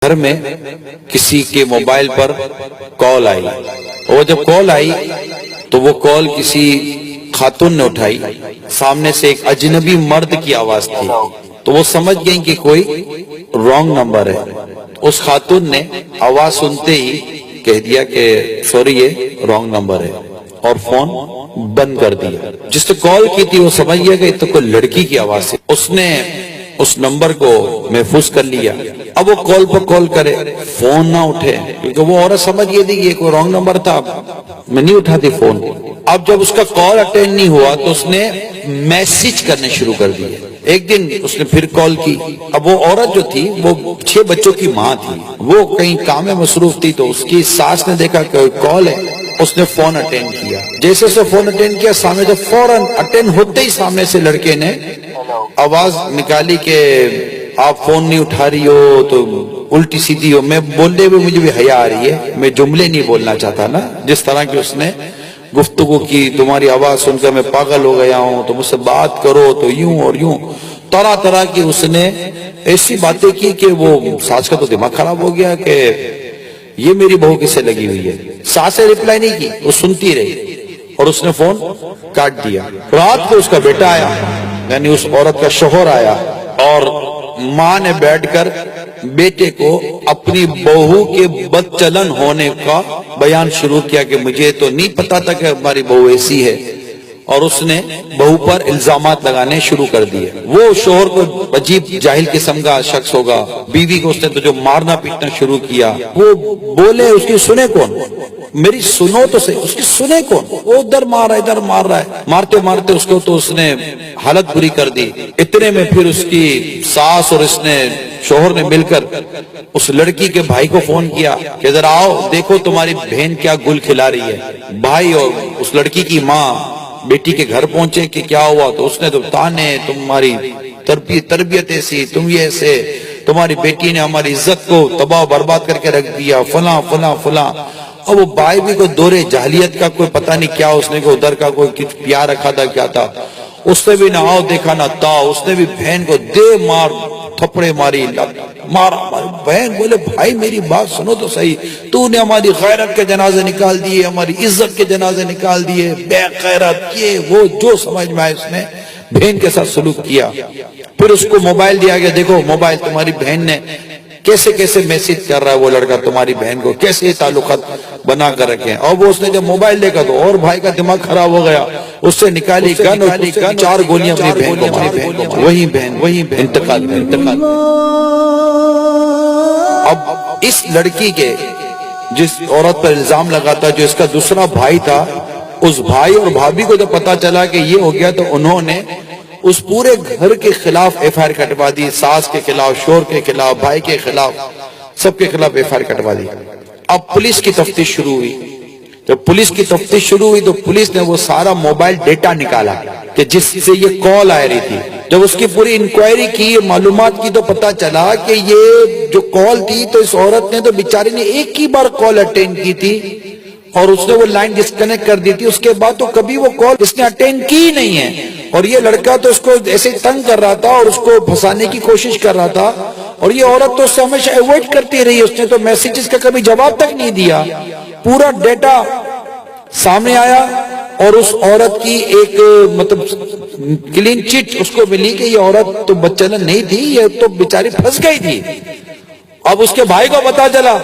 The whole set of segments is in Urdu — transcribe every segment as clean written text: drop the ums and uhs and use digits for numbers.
گھر میں کسی کے موبائل پر کال آئی، اور جب کال آئی تو وہ کال کسی خاتون نے اٹھائی، سامنے سے ایک اجنبی مرد کی آواز تھی، تو وہ سمجھ گئیں کہ کوئی رانگ نمبر ہے۔ اس خاتون نے آواز سنتے ہی کہہ دیا کہ سوری یہ رانگ نمبر ہے، اور فون بند کر دیا۔ جس نے کال کی تھی وہ سمجھ گیا کہ یہ تو کوئی لڑکی کی آواز ہے، اس نے اس نمبر کو محفوظ کر لیا۔ اب وہ کال پر کال کرے، فون نہ اٹھے، کیونکہ وہ عورت سمجھ گئی تھی کہ یہ کوئی رانگ نمبر تھا، میں نہیں اٹھاتی فون۔ اب جب اس کا کال اٹینڈ نہیں ہوا تو اس نے میسج کرنے شروع کر دیے۔ ایک دن اس نے پھر کال کی، اب وہ عورت جو تھی وہ 6 بچوں کی ماں تھی، وہ کہیں کام میں مصروف تھی، تو اس کی ساس نے دیکھا کہ کال ہے، اس نے فون اٹینڈ کیا۔ جیسے اس نے فون اٹینڈ کیا، سامنے تو فوراً اٹینڈ ہوتے ہی سامنے سے لڑکے نے آواز نکالی کہ آپ فون نہیں اٹھا رہی ہو تو الٹی سیدھی ہو۔ میں بولنے میں مجھے بھی حیا آ رہی ہے، میں جملے نہیں بولنا چاہتا نا، جس طرح کی اس نے گفتگو کی، تمہاری آواز سن کر میں پاگل ہو گیا ہوں، تو مجھ سے بات کرو تو یوں اور یوں، طرح طرح کی اس نے ایسی باتیں کی کہ وہ ساس کا تو دماغ خراب ہو گیا کہ یہ میری بہو کس سے لگی ہوئی ہے۔ ساس نے ریپلائی نہیں کی، وہ سنتی رہی اور اس نے فون کاٹ دیا۔ رات کو اس کا بیٹا آیا، یعنی اس عورت کا شوہر آیا، اور ماں نے بیٹھ کر بیٹے کو اپنی بہو کے بدچلن ہونے کا بیان شروع کیا کہ مجھے تو نہیں پتا تھا کہ ہماری بہو ایسی ہے، اور اس نے بہو پر الزامات لگانے شروع کر دیے۔ وہ شوہر کو عجیب جاہل قسم کا شخص ہوگا، بیوی کو اس نے تو جو مارنا پیٹنا شروع کیا۔ وہ بولے اس کی سنے کون، میری سنو تو صحیح، اس کی سنے کون، وہ ادھر مار رہا ہے ادھر مار رہا ہے، مارتے مارتے اس کو تو اس نے حالت بری کر دی۔ اتنے میں پھر اس کی ساس اور اس نے شوہر نے مل کر اس لڑکی کے بھائی کو فون کیا کہ ذرا آؤ دیکھو تمہاری بہن کیا گل کھلا رہی ہے۔ بھائی اور اس لڑکی کی ماں بیٹی کے گھر پہنچے کہ کیا ہوا، تو اس نے تو تانے، تمہاری تربیت ایسی، تم یہ ایسے، تمہاری بیٹی نے ہماری عزت کو تباہ برباد کر کے رکھ دیا، فلاں فلاں فلاں۔ اور وہ بھائی بھی کوئی دور جاہلیت کا کوئی پتہ نہیں کیا اس نے کوئی ادھر کا کوئی پیار رکھا تھا کیا تھا، اس نے بھی نہ آؤ دیکھا نہ تا، اس نے بھی بہن کو دے مار تھپڑے ماری، مارا بہن۔ بولے بھائی میری بات سنو تو صحیح، تو نے ہماری غیرت کے جنازے نکال دیے، ہماری عزت کے جنازے نکال دیے، بے غیرت، یہ وہ جو سمجھ میں آئے اس نے بہن کے ساتھ سلوک کیا۔ پھر اس کو موبائل دیا گیا، دیکھو موبائل تمہاری بہن نے کیسے کیسے میسج کر رہا ہے وہ لڑکا تمہاری بہن کو، کیسے تعلقات بنا کر رکھے ہیں۔ اور وہ اس نے جب موبائل دیکھا تو اور بھائی کا دماغ خراب ہو گیا، اس سے نکالی گن اور 4 گولیاں اپنی بہن کو، وہی بہن انتقال۔ اب اس لڑکی کے جس عورت پر الزام لگا تھا، جو اس کا دوسرا بھائی تھا، اس بھائی اور بھابھی کو جب پتا چلا کہ یہ ہو گیا، تو انہوں نے اس پورے گھر کے خلاف ایف آئی آر کٹوا دی، ساس کے خلاف، شوہر کے خلاف، بھائی کے خلاف، سب کے خلاف ایف آئی آر کٹوا دی۔ اب پولیس کی تفتیش شروع ہوئی۔ جب پولیس کی تفتیش شروع ہوئی تو پولیس نے وہ سارا موبائل ڈیٹا نکالا کہ جس سے یہ کال آ رہی تھی۔ جب اس کی پوری انکوائری کی، معلومات کی، تو پتا چلا کہ یہ جو کال تھی تو اس عورت نے تو بیچاری نے ایک ہی بار کال اٹینڈ کی تھی، اور اس نے وہ لائن ڈسکنیکٹ کر دی تھی، اس کے بعد تو کبھی وہ کال اس نے اٹینڈ کی نہیں ہے۔ اور یہ لڑکا تو اس کو ایسے تنگ کر رہا تھا اور اس کو پھنسانے کی کوشش کر رہا تھا، اور یہ عورت تو اس سے ہمیشہ ایوائڈ کرتی رہی، اس نے تو میسیجز کا کبھی جواب تک نہیں دیا۔ پورا ڈیٹا سامنے آیا، اور اس عورت کی ایک مطلب کلین چٹ اس کو ملی کہ یہ عورت تو بدچلن نہیں تھی، یہ تو بیچاری پھنس گئی تھی۔ اب اس کے بھائی کو پتا چلا،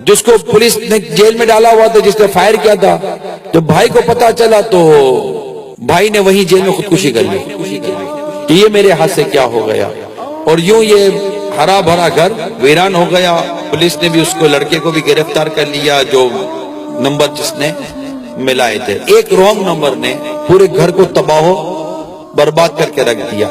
جس کو پولیس نے جیل میں ڈالا ہوا تھا، جس نے فائر کیا تھا، جب بھائی کو پتا چلا تو بھائی نے وہیں جیل میں خودکشی کر لی کہ یہ میرے ہاتھ سے کیا ہو گیا۔ اور یوں یہ ہرا بھرا گھر ویران ہو گیا۔ پولیس نے بھی اس کو لڑکے کو بھی گرفتار کر لیا، جو نمبر جس نے ملائے تھے۔ ایک رانگ نمبر نے پورے گھر کو تباہ و برباد کر کے رکھ دیا۔